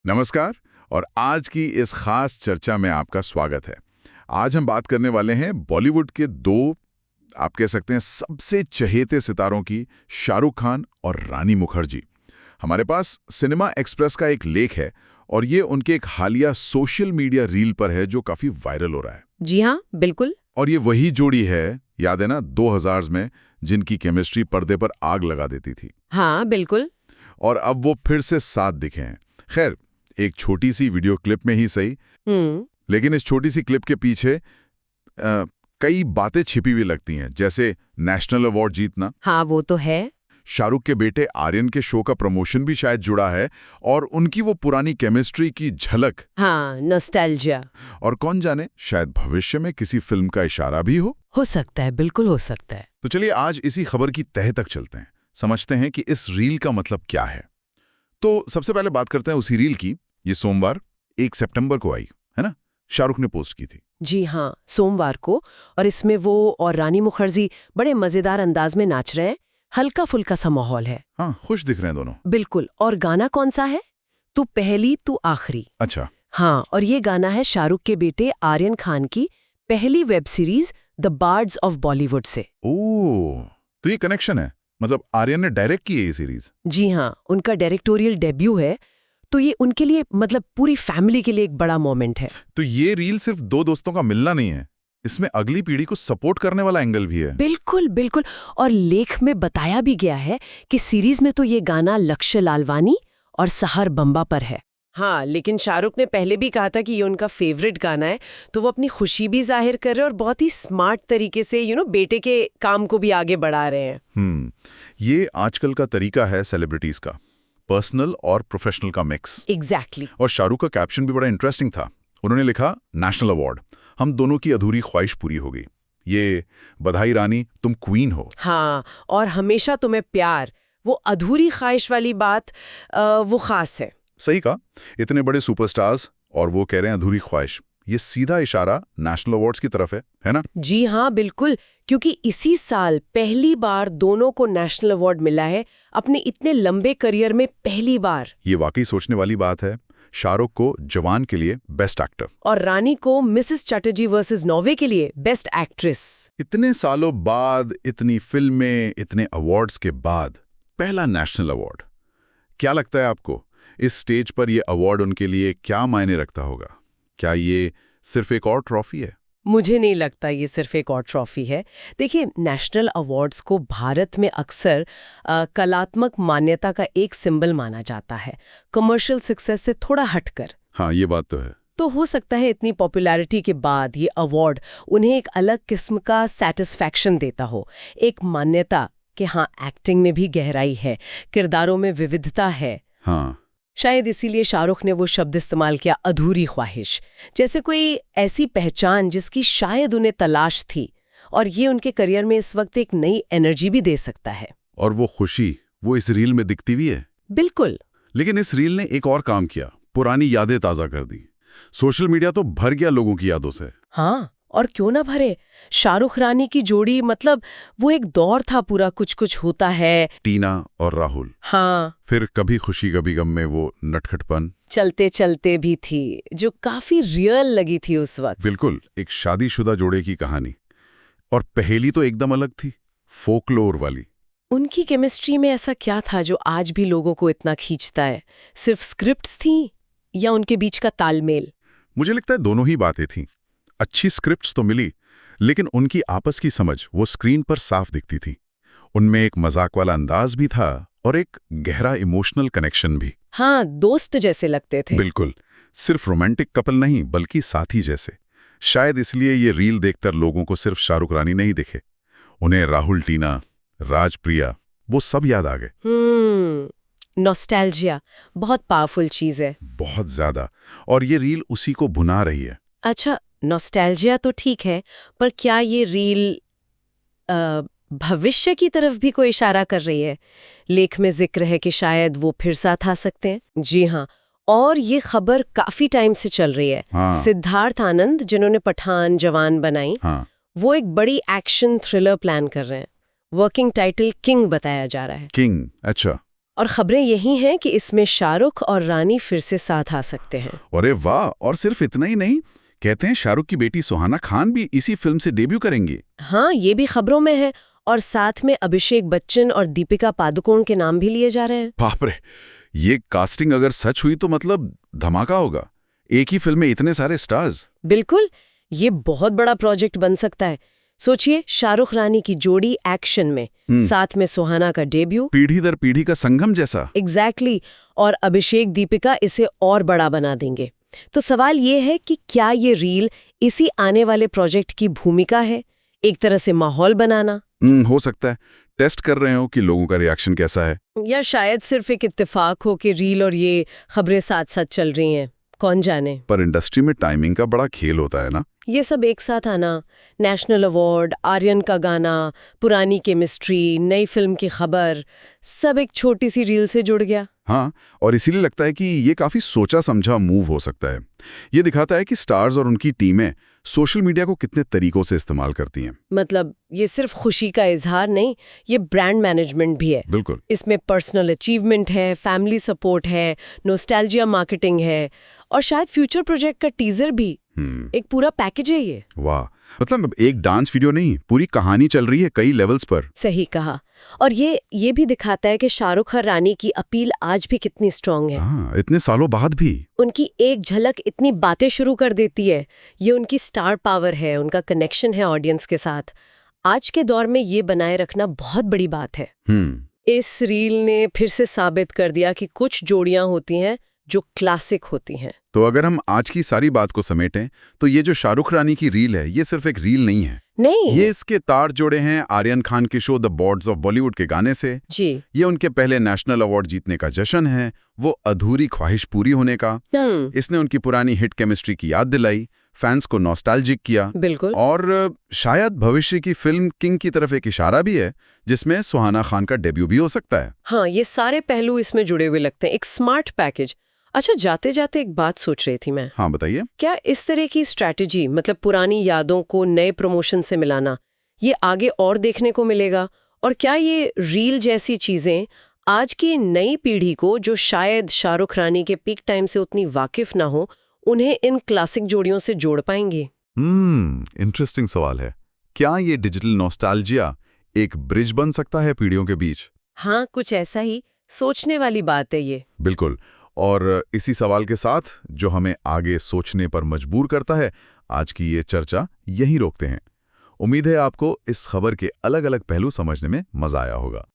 नमस्कार। और आज की इस खास चर्चा में आपका स्वागत है। आज हम बात करने वाले हैं बॉलीवुड के दो, आप कह सकते हैं सबसे चहेते सितारों की, शाहरुख खान और रानी मुखर्जी। हमारे पास सिनेमा एक्सप्रेस का एक लेख है और ये उनके एक हालिया सोशल मीडिया रील पर है जो काफी वायरल हो रहा है। जी हाँ, बिल्कुल। और ये वही जोड़ी है, याद है ना, 2000 में, जिनकी केमिस्ट्री पर्दे पर आग लगा देती थी। हाँ, बिल्कुल। और अब वो फिर से साथ दिखे हैं। खैर, एक छोटी सी वीडियो क्लिप में ही सही, लेकिन इस छोटी सी क्लिप के पीछे कई बातें छिपी हुई लगती हैं, जैसे नेशनल अवार्ड जीतना। हाँ, वो तो है। शाहरुख के बेटे आर्यन के शो का प्रमोशन भी शायद जुड़ा है, और उनकी वो पुरानी केमिस्ट्री की झलक। हाँ, नॉस्टैल्जिया। और कौन जाने, शायद भविष्य में किसी फिल्म का इशारा भी हो सकता है, बिल्कुल हो सकता है। तो चलिए आज इसी खबर की तह तक चलते हैं, समझते हैं कि इस रील का मतलब क्या है। तो सबसे पहले बात करते हैं उसी रील की। ये सोमवार 1 सितंबर को आई है ना, शाहरुख ने पोस्ट की थी। जी हाँ, सोमवार को। और इसमें वो और रानी मुखर्जी बड़े मजेदार अंदाज में नाच रहे हैं। हल्का फुल्का सा माहौल है। हाँ, खुश दिख रहे हैं दोनों। बिल्कुल। और गाना कौन सा है? तू पहली तू आखिरी। अच्छा। हाँ, और ये गाना है शाहरुख के बेटे आर्यन खान की पहली web series the birds of Bollywood से। ओह, तो ये कनेक्शन है, मतलब आर्यन ने डायरेक्ट की है ये सीरीज। जी हाँ, उनका डायरेक्टोरियल डेब्यू है, तो ये उनके लिए, मतलब पूरी फैमिली के लिए एक बड़ा मोमेंट है। तो ये रील सिर्फ दो दोस्तों का मिलना नहीं है, इसमें अगली पीढ़ी को सपोर्ट करने वाला एंगल भी है। बिल्कुल बिल्कुल। और लेख में बताया भी गया है कि सीरीज में तो ये गाना लक्ष्य लालवानी और सहर बम्बा पर है। हाँ, लेकिन शाहरुख ने पहले भी कहा था कि ये उनका फेवरेट गाना है, तो वो अपनी खुशी भी जाहिर कर रहे हैं और बहुत ही स्मार्ट तरीके से बेटे के काम को भी आगे बढ़ा रहे हैं। ये आजकल का तरीका है सेलिब्रिटीज का, पर्सनल और प्रोफेशनल का मिक्स। एग्जैक्टली। और शाहरुख का कैप्शन भी बड़ा इंटरेस्टिंग था। उन्होंने लिखा, नेशनल अवार्ड, हम दोनों की अधूरी ख्वाहिश पूरी हो गई। ये बधाई रानी, तुम क्वीन हो। हाँ, और हमेशा तुम्हें प्यार। वो अधूरी ख्वाहिश वाली बात वो खास है। सही कहा, इतने बड़े सुपरस्टार्स और वो कह रहे हैं अधूरी ख्वाहिश। ये सीधा इशारा नेशनल अवार्ड्स की तरफ है ना? जी हाँ, बिल्कुल। क्योंकि इसी साल पहली बार दोनों को नेशनल अवार्ड मिला है, अपने इतने लंबे करियर में पहली बार। ये वाकई सोचने वाली बात है। शाहरुख को जवान के लिए बेस्ट एक्टर और रानी को मिसेस चटर्जी वर्सेस नॉर्वे के लिए बेस्ट एक्ट्रेस। इतने सालों बाद, इतनी फिल्में, इतने अवार्ड्स के बाद पहला नेशनल अवार्ड। क्या लगता है आपको, इस स्टेज पर ये अवार्ड उनके लिए क्या मायने रखता होगा? क्या ये सिर्फ एक और ट्रॉफी है? मुझे नहीं लगता ये सिर्फ एक और ट्रॉफी है। देखिए, नेशनल अवार्ड्स को भारत में अक्सर कलात्मक मान्यता का एक सिंबल माना जाता है, कमर्शियल सक्सेस से थोड़ा हटकर। हाँ, ये बात तो है। तो हो सकता है इतनी पॉपुलैरिटी के बाद ये अवार्ड उन्हें एक अलग किस्म का सैटिस्फैक्शन देता हो, एक मान्यता कि हाँ, एक्टिंग में भी गहराई है, किरदारों में विविधता है। हाँ, शायद इसीलिए शाहरुख ने वो शब्द इस्तेमाल किया, अधूरी ख्वाहिश, जैसे कोई ऐसी पहचान जिसकी शायद उन्हें तलाश थी, और ये उनके करियर में इस वक्त एक नई एनर्जी भी दे सकता है। और वो खुशी, वो इस रील में दिखती भी है। बिल्कुल। लेकिन इस रील ने एक और काम किया, पुरानी यादें ताज़ा कर दी। सोशल मीडिया तो भर गया लोगों की यादों से। हाँ, और क्यों ना भरे। शाहरुख रानी की जोड़ी, मतलब वो एक दौर था पूरा, कुछ कुछ होता है। टीना और राहुल। हाँ, फिर कभी खुशी कभी गम में वो नटखटपन, चलते चलते भी थी, जो काफी रियल लगी थी उस वक्त। बिल्कुल एक शादीशुदा जोड़े की कहानी। और पहेली तो एकदम अलग थी, फोकलोर वाली। उनकी केमिस्ट्री में ऐसा क्या था जो आज भी लोगों को इतना खींचता है? सिर्फ स्क्रिप्ट्स थी या उनके बीच का तालमेल? मुझे लगता है दोनों ही बातें थीं। अच्छी स्क्रिप्ट्स तो मिली, लेकिन उनकी आपस की समझ वो स्क्रीन पर साफ दिखती थी। उनमें एक मजाक वाला अंदाज भी था और एक गहरा इमोशनल कनेक्शन भी। हाँ, दोस्त जैसे लगते थे। बिल्कुल, सिर्फ रोमांटिक कपल नहीं बल्कि साथी जैसे। शायद इसलिए ये रील देखकर लोगों को सिर्फ शाहरुख रानी नहीं दिखे, उन्हें राहुल, टीना, राजप्रिया, वो सब याद आ गए। नॉस्टैल्जिया बहुत पावरफुल चीज है। बहुत ज्यादा। और ये रील उसी को भुना रही है। अच्छा, नॉस्टैल्जिया तो ठीक है, पर क्या ये रील भविष्य की तरफ भी कोई इशारा कर रही है? लेख में जिक्र है कि शायद वो फिर साथ आ सकते हैं। जी हाँ, और ये खबर काफी टाइम से चल रही है। हाँ। सिद्धार्थ आनंद, जिन्होंने पठान, जवान बनाई, हाँ। वो एक बड़ी एक्शन थ्रिलर प्लान कर रहे हैं। वर्किंग टाइटल किंग बताया जा रहा है। किंग, अच्छा। और खबरें यही हैं कि इसमें शाहरुख और रानी फिर से साथ आ सकते हैं। अरे वाह, और सिर्फ इतना ही नहीं, कहते हैं शाहरुख की बेटी सुहाना खान भी इसी फिल्म से डेब्यू करेंगी। हाँ, ये भी खबरों में है। और साथ में अभिषेक बच्चन और दीपिका पादुकोण के नाम भी लिए जा रहे हैं। बाप रे, ये कास्टिंग अगर सच हुई तो मतलब धमाका होगा। एक ही फिल्म में इतने सारे स्टार्स। बिल्कुल, ये बहुत बड़ा प्रोजेक्ट बन सकता है। सोचिए, शाहरुख रानी की जोड़ी एक्शन में, साथ में सुहाना का डेब्यू, पीढ़ी दर पीढ़ी का संगम जैसा। एग्जैक्टली। और अभिषेक दीपिका इसे और बड़ा बना देंगे। तो सवाल ये है कि क्या ये रील इसी आने वाले प्रोजेक्ट की भूमिका है, एक तरह से माहौल बनाना? हो सकता है टेस्ट कर रहे हो कि लोगों का रिएक्शन कैसा है, या शायद सिर्फ एक इत्तेफाक हो कि रील और ये खबरें साथ साथ चल रही हैं, कौन जाने। पर इंडस्ट्री में टाइमिंग का बड़ा खेल होता है ना। ये सब एक साथ आना, नेशनल अवार्ड, आर्यन का गाना, पुरानी केमिस्ट्री, नई फिल्म की खबर, सब एक छोटी सी रील से जुड़ गया। हाँ, और इसीलिए लगता है कि ये काफी सोचा समझा मूव हो सकता है। ये दिखाता है कि स्टार्स और उनकी टीमें सोशल मीडिया को कितने तरीकों से इस्तेमाल करती हैं। मतलब ये सिर्फ खुशी का इजहार नहीं, ये ब्रांड मैनेजमेंट भी है। बिल्कुल। इसमें पर्सनल अचीवमेंट है, फैमिली सपोर्ट है, नोस्टैल्जिया मार्केटिंग है, और शायद फ्यूचर प्रोजेक्ट का टीजर भी। एक पूरा पैकेज है ये। वाह, मतलब एक डांस वीडियो नहीं, पूरी कहानी चल रही है कई लेवल्स पर। सही कहा। और ये भी दिखाता है कि शाहरुख और रानी की अपील आज भी कितनी स्ट्रांग है। हाँ, इतने सालों बाद भी। उनकी एक झलक इतनी बातें शुरू कर देती है। ये उनकी स्टार पावर है, उनका कनेक्शन है ऑडियंस के साथ। आज के दौर में ये बनाए रखना बहुत बड़ी बात है। इस रील ने फिर से साबित कर दिया कि कुछ जोड़ियां होती हैं जो क्लासिक होती हैं। तो अगर हम आज की सारी बात को समेटें तो ये जो शाहरुख रानी की रील है, ये सिर्फ एक रील नहीं है। नहीं, ये इसके तार जोड़े हैं आर्यन खान के show the boards of Bollywood के गाने से। जी। ये उनके पहले नेशनल अवार्ड जीतने का जश्न है, वो अधूरी ख्वाहिश पूरी होने का। इसने उनकी पुरानी हिट केमिस्ट्री की याद दिलाई, फैंस को नॉस्टैल्जिक किया। बिल्कुल। और शायद भविष्य की फिल्म किंग की तरफ एक इशारा भी है, जिसमें सुहाना खान का डेब्यू भी हो सकता है। हाँ, ये सारे पहलू इसमें जुड़े हुए लगते हैं, एक स्मार्ट पैकेज। अच्छा, जाते जाते एक बात सोच रही थी मैं। हाँ, बताइए। क्या इस तरह की स्ट्रैटेजी, मतलब पुरानी यादों को नए प्रमोशन से मिलाना, ये आगे और देखने को मिलेगा? और क्या ये रील जैसी चीजें आज की नई पीढ़ी को, जो शायद शाहरुख रानी के पीक टाइम से उतनी वाकिफ ना हो, उन्हें इन क्लासिक जोड़ियों से जोड़ पाएंगे? इंटरेस्टिंग सवाल है। क्या ये डिजिटल नॉस्टैल्जिया एक ब्रिज बन सकता है पीढ़ियों के बीच? हाँ, कुछ ऐसा ही। सोचने वाली बात है ये। बिल्कुल। और इसी सवाल के साथ, जो हमें आगे सोचने पर मजबूर करता है, आज की ये चर्चा यहीं रोकते हैं। उम्मीद है आपको इस खबर के अलग अलग पहलू समझने में मजा आया होगा।